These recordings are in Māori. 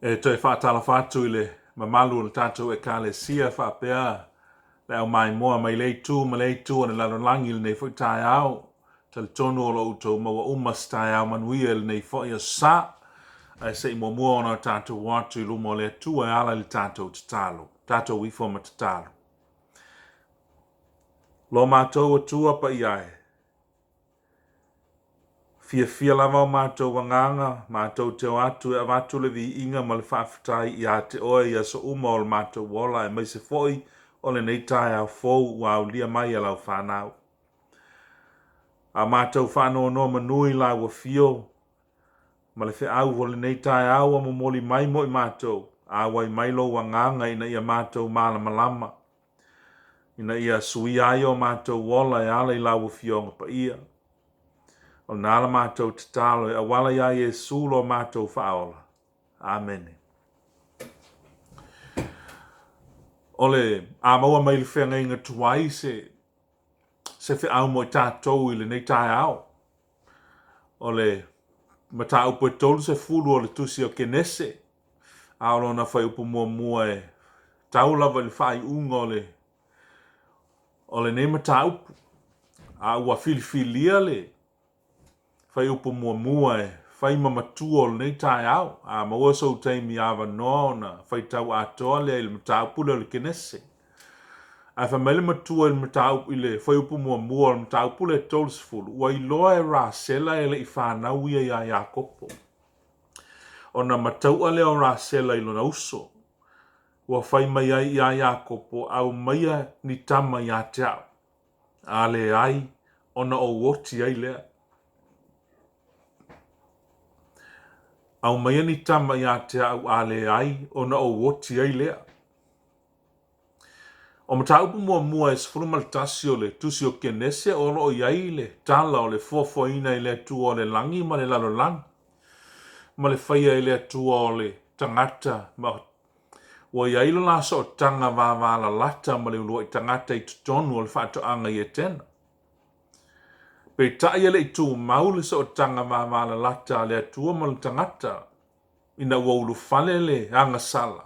E toi whaatala whātu le mamalu le tātou e kāle sia whapea le au mai moa mai leitu ane lalolangi le nei fwoi tai au tal tonu o lo utou maua umas tai au manuia le nei fwoi a sa ai se i mua ona tātou watu i lumo le tua e ala le tātou tatalo tātou wifo ma tatalo lo mātou atua pa iai fia lava o mātou wanganga, mātou teo atu e avatu le vi inga ma le whaafitai i a te oe i a so uma o le mātou wola e mai se foi o le nei tai au fou wa au lia mai a lau whanau. A mātou whanau no manui la wa fio, ma le au o le nei tai au a momoli mai mo i mātou, a wai mailo wanganga ina i a mātou malama. Ina i a sui ai o mātou wola e ala i la wa fio ngapa ia. O nāla mātou te talo e awala ia Yesu lo mātou whaola. Amen. Ole, a maua mai le whenga inga tuai se whi au mo i tātou i le nei tai au. Ole, mata upo e tolu se fulu o le tusi o kenese. A olo na whai upo mua e taulawa le whai unga ole nei mata upo. A ua filifilia le. Fai upo mua e, fai mamatua o nei tai au, a maua sau taimi awa nona, fai tau atoa le il matau pule o le kenese. A fa mele matua il matau ile, fai upo mua o le matau pule e tolsfulu, ua iloa e rasela ele i whanau ia ia Iakopo. O na matau ale o rasela ilo na uso, ua fai mai ai ia Iakopo au maia ni tama ia te au. Ale ai, ona o woti ai lea. Au mai ni tama ia te au ale ai o na o woti ai lea. O mata upu mua e sifuru maltasi o le tusi o kenese o lo o iai le tala o le fofoina i le atua o le langi ma le lalo langi. Ma le whaia i le atua o le tangata ma o iai lo laso o tanga vāvala lata ma le ulua i tangata i tutonu o le whaatoanga i e tena. Pe taia le i tū maule sa o tanga vāvala lata le atua ma le tangata ina ua ulu fale le anga sala.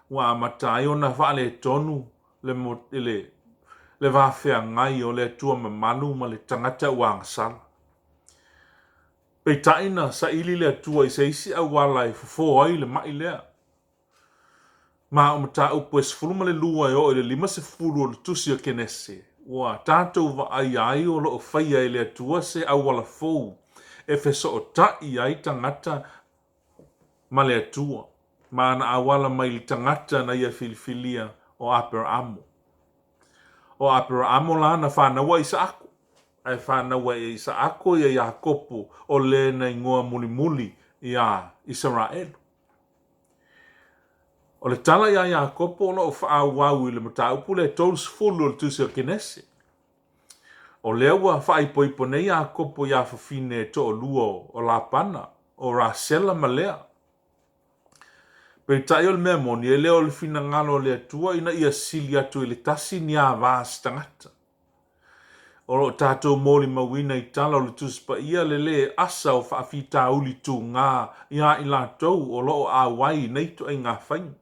Wa amatai o na whaale tonu le vāwhea ngai o le atua ma manu ma le tangata ua anga sala. Pe taina sa ili le atua i se isi au wala i fufo ai le mai lea. Ma o mata upo e sifuruma le lua e o le 5 o le tusi o kenese. Wa tātou wa ai o lo o whaia i le atua se au wala fou. E feso o tai ai tangata ma le atua. Ma ana awala mai li tangata na ia filifilia o Abrahamo. O Abrahamo lana whanawa isa ako. Ai whanawa isa ako ia Iakopo o le na ingoa muli ia Israel. O le tala ia Iakopo lo o whaawau i le mataupu le tolsfulu o le tusi o kenese. O lewa whaipoipo nei Iakopo ia whawhine to o luo o la pana o Rasela malea. Pe tai o le mea moni e leo le fina ngalo le atua ina ia sili atu i le tasi ni a vāsi tangata. O lo tātou moli mawina i tala o le tuspa ia le asa o whaafita uli tū ngā ia i lātou o lo a wai neito ai ngā whainga.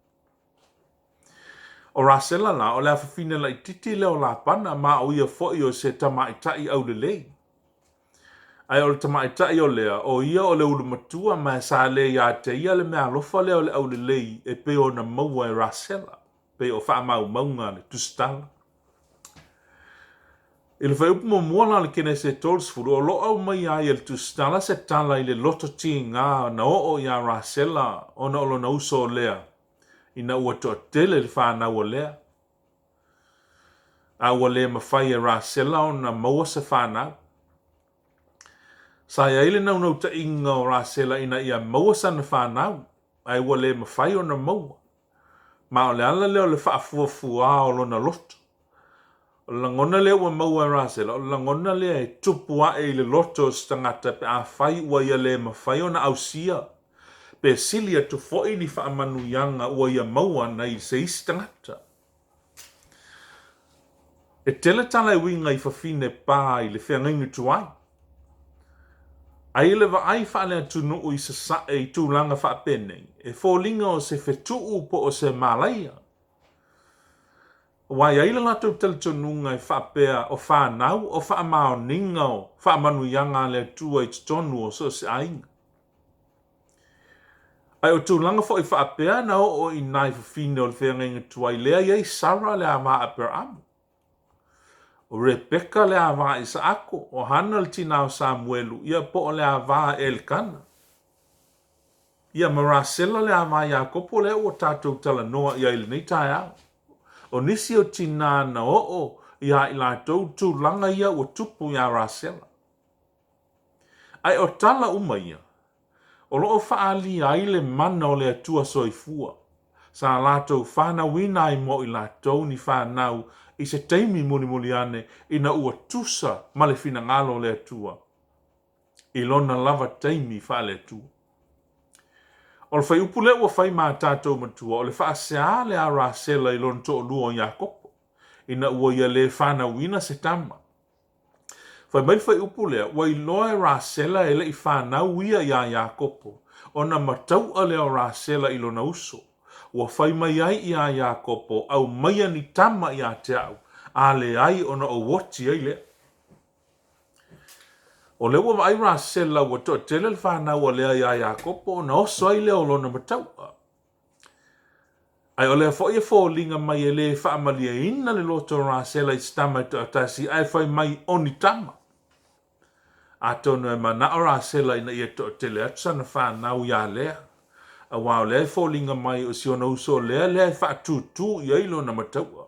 O Rasela la o le awhawhine la i titi leo la pana ma o ia foi o se tamaitai au le lei. Ai o le tamaitai o lea o ia o le ulu matua ma sa le ia te ia le mea lofa leo le au le lei e pe o na maua e Rasela. Pe o wha maunga le tustala. I le whaiupu mua le kene se tolsfuru o lo au mai ai le tustala se tala i le loto ti ngā na o ia Rasela o na olo na uso o lea. Ina ua to tele le whanau o lea. A ua lea mawhai e Rasela o na maua se whanau. Sa ia ile nau ta inga o Rasela ina ia maua sa na whanau. A ua lea mawhai o na maua. Ma o le ala leo le whaafuafua o lo na loto. O langona lea ua maua e Rasela. O langona lea e tupua e le loto stangata pe a whai ua ia lea mawhai o na ausia. Pe silia tu foi ni whaamanu yanga ua ia maua na i se isi tangata. E tele tala e winga i whawhine pā i le whengaingu tuai. Ai le va ai fa le tunu I se sa e tūlanga wha pene. E fōlinga o se whetuu po o se malaia. Wai ai le latou tele tonunga I whapea o whanau o whamao ninga o whamanuianga le tua I tonu o so se ainga. Ai o tūlanga fo I whapea na o I nai whawhine o le whenga inga tuai lea iei Sara le ama a per amu. O Rebecca le ava Isaako, o Hana le tina o Samuelu, ia po o le ava Elkana. Ia Marasela le ava Iakopo le o tātou tala noa ia ili nei tae au. O nisi o tina na o ia I lātou tūlanga ia o tupu ia Rasela. Ai o tala uma ia, o loo whaali ai le mana o le atua soifua. Sa lātou whana wina I mo I lātou ni whanau I se teimi muli ane ina ua tusa ma le fina ngalo le atua. I lona lava teimi wha le atua. O le whai upule ua whai mā tātou matua, o le wha sea le a Rasela I lona to o lua o Iakopo. Ina ua ia le whana wina se tama. Whai mai whai upule ua I loa Rasela e le I whanau ia ia Iakopo. O na matau a le o Rasela I lona uso. Ua whai mai ai ia Iakopo au maia ni tama ia te au. A le ai ona o woti ai le. O le ua ai Rasela ua to tele le whanau a lea ia Iakopo na oso ai le o lona matau. Ai o lea fo ia fōlinga mai e le whaamalia ina le loto Rasela I stama I to atasi ai whai mai oni tama. A tonu e mana o Rasela ina ia to tele atsa na whanau ia lea. A wao lea fōlinga mai o si ona uso lea whaatutu I ailo na mataua.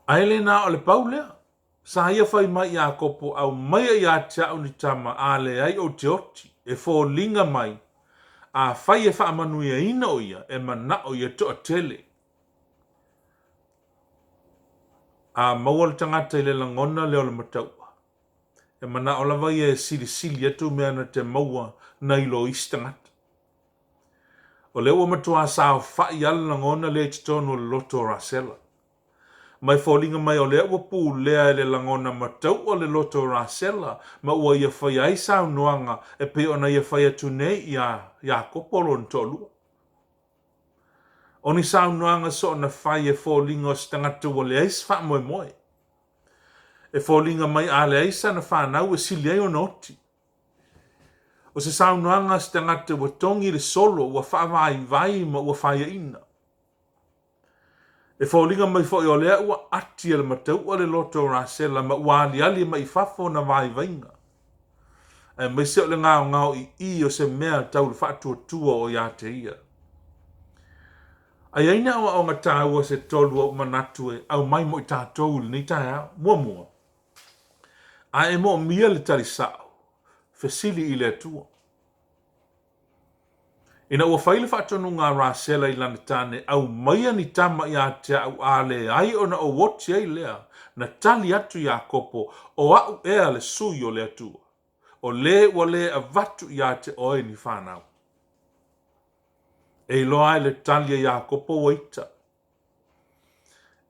Ai le na o le pau lea. Sa ia whai mai Iakopo au mai ia tia ni tama a le ai o te oti. E fōlinga mai. A whai e whaamanu ia ina o ia e mana o ia to tele. A maua le tangata I le langona leo le mataua. E mana o lava ia e sili atu mea na te maua na ilo istangata. O leo matua sao whai ala langona le te tonu le loto Rasela. Mai fōlinga mai o lea ua pū lea le langona matau o le loto Rasela, ma ua ia whai ai sao noanga e pe ona ia whai atu nei ia kopolo n tolua. O ni sao noanga so na whai e fōlinga o stangata o le eis wha moe moe. E fōlinga mai a le eisa na whanau e sili ai o noti. O se sao noanga stangata ua tongi le solo ua whaavai vai ma ua whai ina. E fōlinga mai fo I o lea ua ati le matau le loto Rasela ma ua ali mai fafo na vai vainga. E mai se o le ngao I o se mea tau le whaatua tua o ia te ia. Ai aina o ngata ua se tolu o manatu e au mai mo I tātou le ni tae mua. A e mo mia le tali sao. Fesili I le atua. Ina ua whaile whaatonu ngā Rasela I lana tāne au maia ni tama I a te au a le ai ona o woti ai lea na tali atu Iakopo o au ea le sui o le atua. O le ua le a vatu I a te oe ni whanau. E loa ai le tali a Iakopo waita.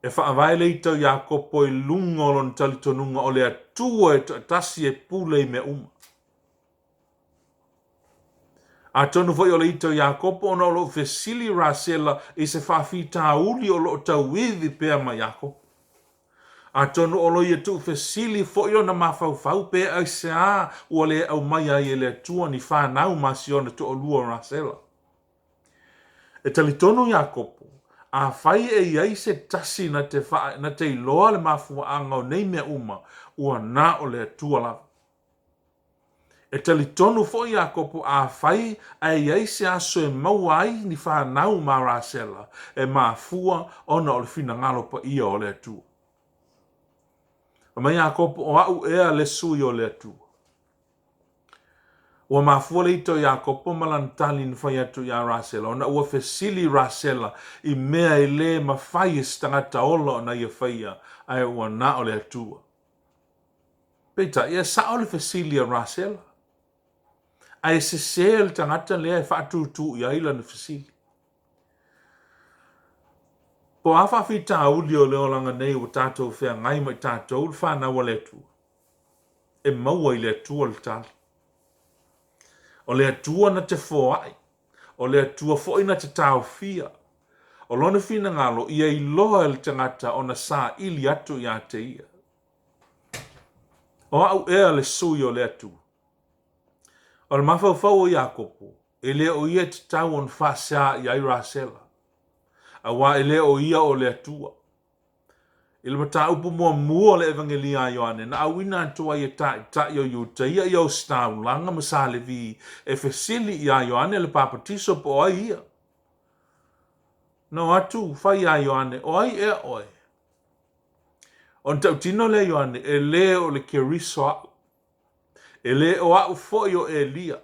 E whaavai le itau Iakopo I lunga o lon tali tonunga o le atua e tasi e pule I me uma. A tonu foi o le ito Iakopo ona o lo fesili Rasela I se whawhita uli o lo tau withi pea ma Iakopo. A tonu o lo ia tu fesili foi o na mawhau pea ai se a ua le au mai ai e le atua ni whanau masiona tu o lua Rasela. E tali tonu Iakopo, a whai e iai se tasi na te iloa le mafua anga o nei mea uma ua na o le atua lava. E tali tonu fo Iakopo a whai a iai se aso e maua ai ni whanau ma Rasela e mafua ona o le fina ngalo pa ia o le atua. Ma Iakopo o au ea le sui o le atua. Ua mafua le ito Iakopo malantali ni whai atu ia Rasela. Ona ua fesili Rasela I mea I le mawhai e stangata ola o na ia whaia ai ua na o le atua. Peita, ia sa o le fesili a Rasela. Ai se sel tangata lea e whaatutu I aila na fesili. Po a whawhita uli o leo langa nei o tātou whea ngai mai tātou whanau o le atua. e maua i le atua le tali. O le atua na te foai, o le atua fo'i na te tau fia, o lona fina ngalo ia i loa le tangata o na sa ili atu i a te ia. O au ea le sui o le atua. O le mawhauwhau o Iakopo, e le o ia te tau on whasia i aira sela. A wā e le o ia o le atua. I le mata upu mua le evangelia a Ioane, na awina atua i ta i o yuta, ia i o stau, langa masale vi, e fesili i a Ioane le papatiso po ai ia. No atu, fai a Ioane, o ai ea oi. On tau tino le Ioane, e le o le keriso au. E le o au foi o Elia.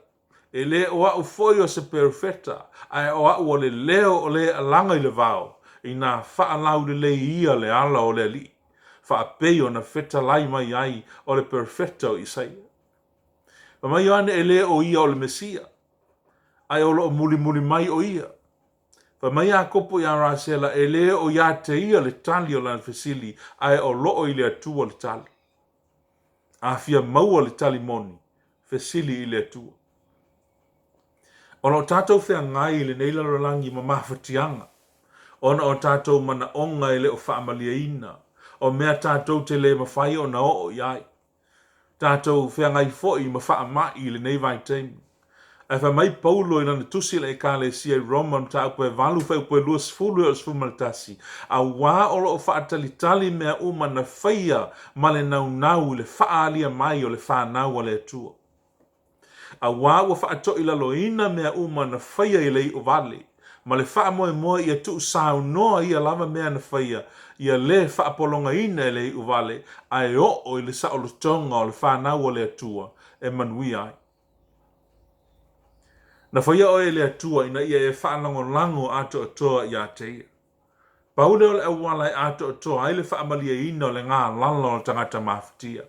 E le o au foi o se perfeta. Ai o au o le leo o le alanga i le vao. I nga faa lau le ia le ala o le li. Faa peo na feta lai mai ai o le perfeta o Isaia. Pa mai Ioane e le o ia o le Mesia. Ai o lo muli mai o ia. Pa mai a kopo i Arasela e le o ia te ia le tali o lan fesili. Ai o lo o i le atua le tali. A fia maua le tali moni. Fesili i le atua. Ona o tātou whea ngai le neila rolangi ma mawhatianga. Ona o tātou mana onga i le o whaamalia ina. O mea tātou te le mawhai o na o iai. Tātou whea ngai fōi ma whaamai le nei vai teimi. E wha mai paulo i nana tusi le e kāle si e Roma ma tā upe valu whai upe luas fulu o sfumaltasi. A wā olo o whaatalitali mea uma na whaia ma le nau le whaalia mai o le whanau o le atua. A wā wa whaato i laloina mea uma na whaia i lei o vale. Ma le wha moe ia tu sao noa ia lava mea na whaia. Ia le wha polonga ina i lei o vale. Ai o i le sa o le tonga o le whanau o le atua. E manui ai. Na whaia o e le atua ina ia e whaanango lango ato atoa i a te ia. Paule o le awala e ato atoa ai le whaamalia ina o le ngā lalo o tangata mawhitia.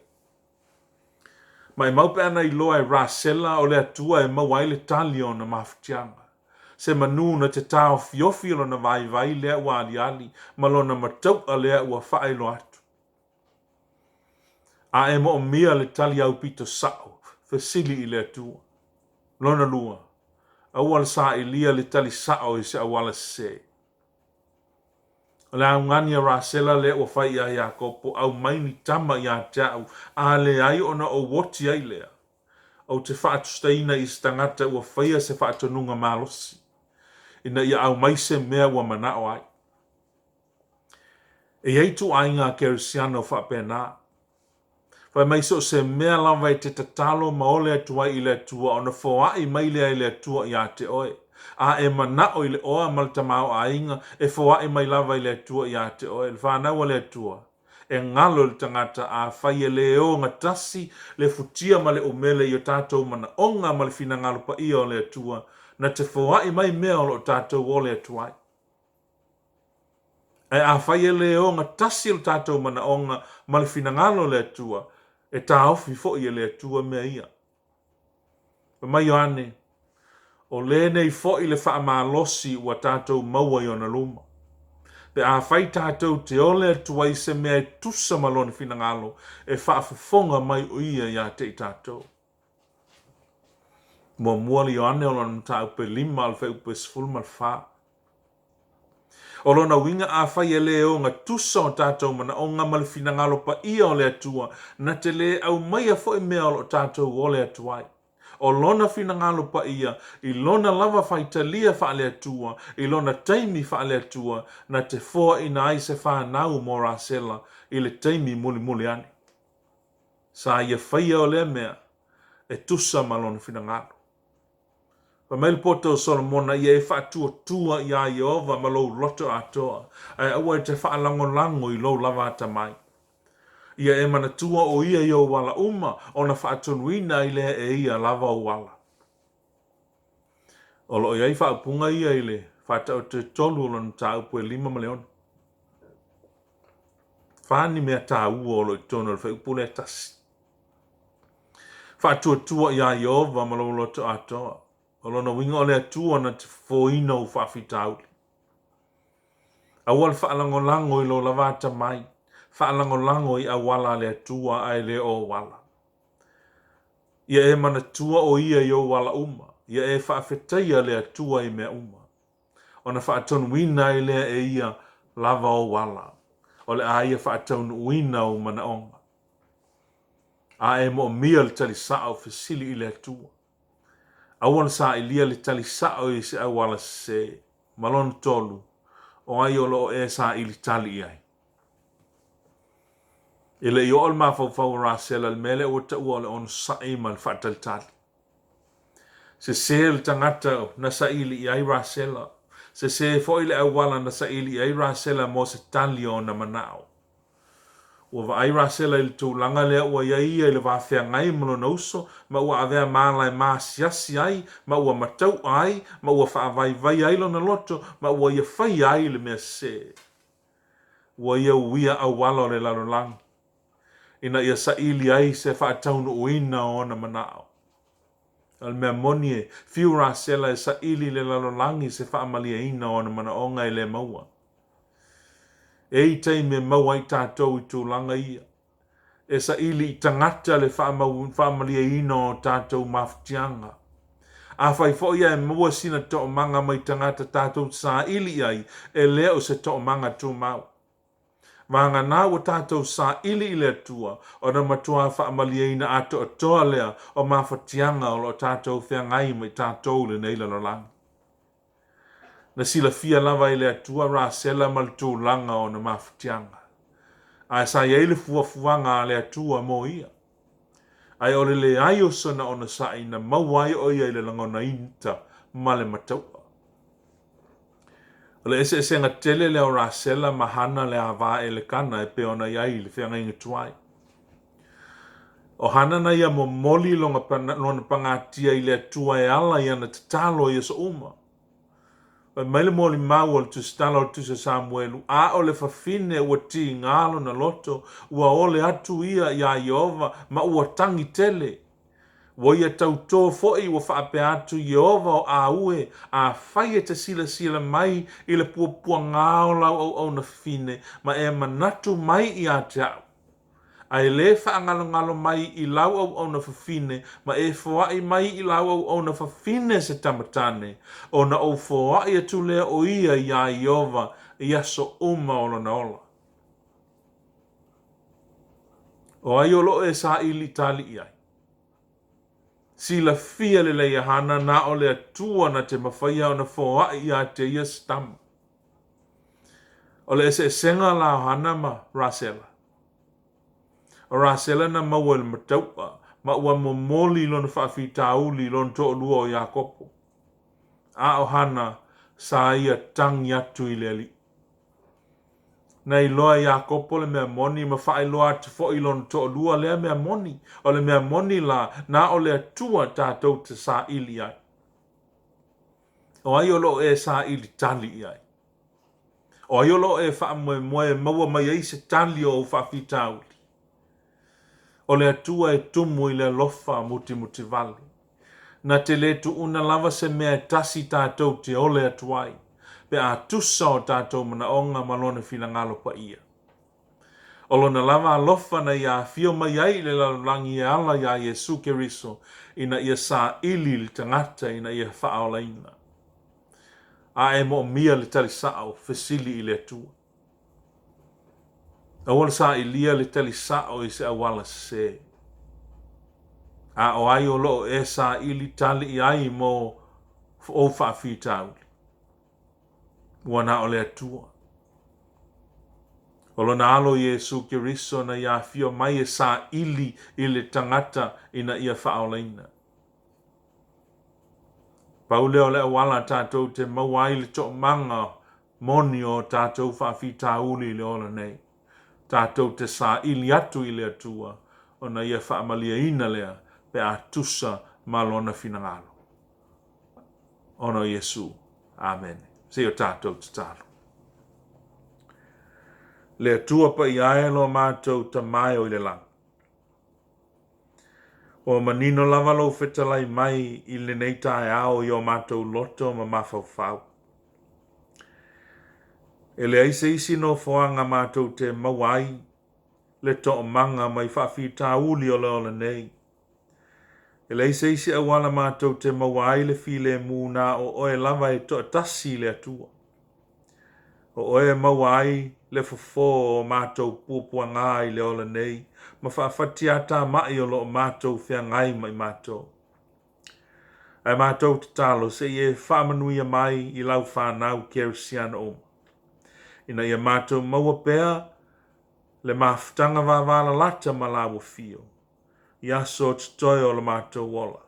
Mai maupe ana i loa e rasela o le atua e mawai le tali o na mawhitianga. Se manu na te tau fiofi o na vai lea ua ali ma lo na matau a lea ua whaelo atu. A e mo o mea le tali au pito sao, fesili i le atua. Lona lua, awala sa i lia le tali sao i se awala se. Le au ngani a rasela le ua whai a Iakopo au maini tama i a tau a le ai ona o woti ai lea. O te whaatustaina i stangata ua whaia se whaatonunga malosi. Ina ia au maise mea ua manao ai. E eitu ai ngā kerisiano whaapena. Whai maiso se mea lawa i te tatalo maole atua i le atua o na whoai mai lea i le atua i a te oe. A e manao i le oa maltamao a inga e whoai mai lava i le atua i a te oe. Le whanau le atua. E ngalo le tangata a whai e le o ngatasi le futia ma le omele i o tātou mana onga ma le fina ngalo pa i o le atua. Na te whoai mai mea o lo tātou o le atuai. E a whai e le o ngatasi o tātou mana onga ma le fina ngalo le atua. E tā ofi fo i le atua mea ia. Pa mai Ioane, o le nei fo i le wha malosi ua tātou maua i ona luma. Pe a whai tātou te ole atua i se mea e tusa malone fina ngalo e wha awhifonga mai o ia i a te i tātou. Mua muali Ioane o lona mta upe 5 al whai upe 10 mal wha. O lona winga a whai e le o ngā tusa o tātou mana o ngā mali fina ngalo pa ia o le atua na te le au mai a fo i mea o tātou o le atuai. O lona fina ngalo pa ia, i lona lava whaitalia wha le atua, i lona taimi wha le atua, na te fōa ina ai se whanau mō rasela i le taimi muli ani. Sa ia whaia o le mea, e tusa ma lona fina ngalo. Pa meil poto Solomona ia e whaatua i a Iova ma lou loto atoa. Ai aua e te whaalango i lou lava ata mai. Ia e mana tua o ia i o wala uma o na whaatonuina i lea e ia lava o wala. O lo iai whaapunga ia i le whaatau te tolu o lana tā upu e 5 maleona. Whaani mea tā ua o lo i tono le whaupu le tasi. Whaatua i a Iova ma lou loto atoa. O lona winga o le atua na te fōina o whaafitauli. Awal whaalango i lo lavata mai. Whaalango i a wala le atua ai le o wala. Ia e mana tua o ia yo wala uma. Ia e whaafetaia lea tua i mea uma. Ona whaatonu wina i lea e ia lava o wala. O le a ia whaatonu wina o mana onga. A e mo mia le tali sao fesili i lea tua. Awan sa i lia le tali sao i se awala se. Malon tolu. O ai o lo e sa i li tali i ai. Ile i ol ma fau rasela le mele o ta ua le on sa i mal whaatal tali. Se le tangata na sa ili i ai rasela. Se fo ile awala na sa ili i ai rasela mo se tali o na manao. Ua va ai rasela ili tu langa lea ua ia ile va fea ngai mlo na uso, ma ua avea maala e maa siasi ai, ma ua matau ai, ma ua faa vai ai lo na loto, ma ua ia fai ai le mea se. Ua ia uia awala o le lalo lang. Ina ia sa ili ai se faa taunu uina o na manao. Al mea moni e fiu rasela e sa ili le lalo langi se faa malia ina o na manaonga i le maua. E i tei me maua i tātou i tūlanga ia. E sa ili i tangata le wha malia ina o tātou maftianga. A whai fo ia e maua sina to manga mai tangata tātou sa ili ai e leo se to manga tū mau. Vanga nā o tātou sa ili i le tua o na matua wha malia ina ato o toa lea o maftianga o lo tātou whiangai mai tātou le neila no lang. Na sila fia lava i le atua rasela mal tūlanga o na maftianga. Ai sa ia ile fuanga le atua mo ia. Ai ole le ai o sona o na sa ina mawai o ia ile langona inta male mataua. Ole ese nga tele le o rasela mahana le ava ele kana e pe ona iai le whianga inga tuai. O hana na ia mo moli longa pangatia i le atua e ala ia na tatalo ia so uma. Maile moli mau tu stalo tu se Samuelu a ole fafine ua ti ngalo na loto ua ole atu ia Jehova ma ua tangi tele ua ia tauto foi ua whaape atu Jehova o a ue a whai e te sila mai i le pua ngao lau au na fine ma e manatu mai i a te au. Ai le whaangalo mai i lau au na fafine, ma e whaai mai i lau au na fafine se tamatane, o na o whaai atu lea o ia i a Jehova i aso uma ola na ola. O ai olo e sa ili tali i ai. Sila fia le leia hana na o le atua na te mawhaia o na whaai i a te ia stam. O le ese senga la hana ma rasela. O rasela na maua le mataua, ma ua momoli lona whaafitauli lona to lua o Iakopo. A o hana sa ia tangi atu i le ali. Na i loa Iakopo le mea moni, ma whae loa te fo i lona to lua lea mea moni. O le mea moni la, na o le atua tātou te sa ili ai. O ai o lo e sa ili tali i ai. O ai o lo e wha moe maua mai eise tali o whaafitauli. O le atua e tumu i le lofa muti vali. Na te le tu una lava se mea tasi tātou te ole atuai. Pe a tusa o tātou mana onga malone fina ngalo pa ia. O lona lava lofa na ia fio mai ai le lalangi e ala ia Jesu Keriso. Ina ia sa ili li tangata ina ia whaolaina. A e mo mia le tali sao fesili i le atua. Awala sa ilia le tali sao i se awala se. A o ai o lo e sa ili tali i ai mo o whaafitauli. Wana o le atua. O lo na alo Jesu Keriso na ia fio mai e sa ili i le tangata ina ia whaolaina. Paule o le awala tātou te mawai le to manga moni o tātou whaafitauli le ola nei. Tātou te sa ili atu i le atua, o na ia whaamalia ina lea, pe a tusa malona finangalo. Ono Jesu. Amen. Se o tātou te talo. Le atua pa i aelo mātou ta mai o i le lang. O manino lava lo fetalai mai i le neita e ao i o mātou loto ma mawhau. E le aise isi no whaanga mātou te mawai, le to manga mai whawhita uli o le nei. E lei se isi awala mātou te mawai le file mūna o oe lava e toa tasi le atua. O oe mawai le fofo o mātou pupua ngai le ola nei, ma whaafati ata mai o lo mātou whia ngai mai mātou. Ai mātou te talo se ie whaamanuia mai I lau whanau kerisiana o. Ina ia mātou maua pēr le maftanga wawala lata ma lawa fio. Ia so te toi o le mātou wola.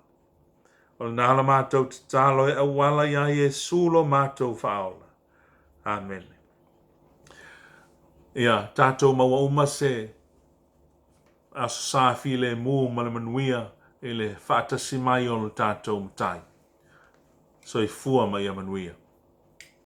O le nāla mātou te talo e awala ia Yesu lo mātou whaola. Amen. Ia, tātou maua uma se aso sāwhi le mū ma le manuia e le whaatasi mai o le tātou mtai. So I fua mai a manuia.